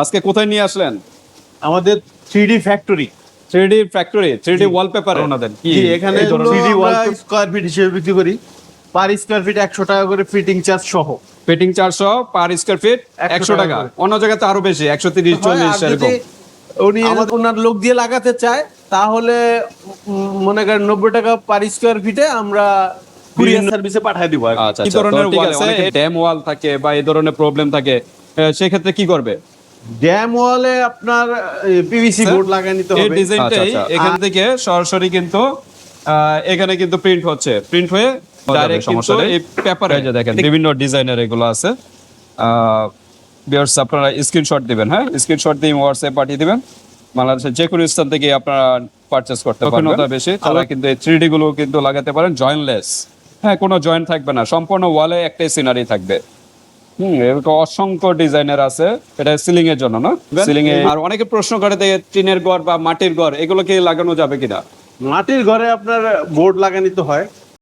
আজকে কোথায় নিয়ে আসলেন? আমাদের 3D factory. 3D factory, 3D wallpaper ওনাদের কি জি, এখানে এই ধরনের 3D ওয়ালপেপার স্কয়ার ফিট হিসেবে বিক্রি করি। পার স্কয়ার ফিট 100 টাকা করে ফিটিং চার্জ সহ। ফিটিং 400 পার স্কয়ার ফিট 100 টাকা। অন্য জায়গায় তো আরো বেশি 130 40 এরকম। উনি ওনার লোক দিয়ে লাগাতে চায় তাহলে মনে করেন 90 টাকা পার স্কয়ার ফিটে আমরা কুরিয়ার সার্ভিসে পাঠিয়ে দিব। আচ্ছা, কি ধরনের ওয়াল আছে? ড্যাম ওয়াল থাকে বা এই ধরনের প্রবলেম থাকে, সেই ক্ষেত্রে কি করবে? ড্যাম ওয়ালে আপনার পিভিসি বোর্ড লাগিয়ে নিতে এই হবে। ডিজাইনটাই এখান থেকে সরাসরি কিন্তু এখানে কিন্তু প্রিন্ট হচ্ছে, প্রিন্ট হয়ে ডাইরেক্ট কিন্তু এই পেপারে যে দেখেন বিভিন্ন ডিজাইনের এগুলো আছে। ভিউয়ার্স আপনারা স্ক্রিনশট দিবেন, হ্যাঁ স্ক্রিনশট দিয়ে হোয়াটসঅ্যাপে পাঠিয়ে দিবেন। বাংলাদেশের যে কোনো স্থান থেকে আপনারা পারচেজ করতে পারবেন। দক্ষিণতা বেশি তারা কিন্তু এই 3D গুলো কিন্তু লাগাতে পারেন জয়েন্টলেস। হ্যাঁ, কোনো জয়েন্ট থাকবে না, সম্পূর্ণ ওয়ালে একটাই সিনারি থাকবে। এরকম অসংখ্য ডিজাইনের আছে। এটা সিলিং এর জন্য না, সিলিং এ। আর অনেকে প্রশ্ন করে যে টিনের ঘর বা মাটির ঘর এগুলো কি লাগানো যাবে কিনা? মাটির ঘরে আপনার বোর্ড লাগানো নিতে হয়।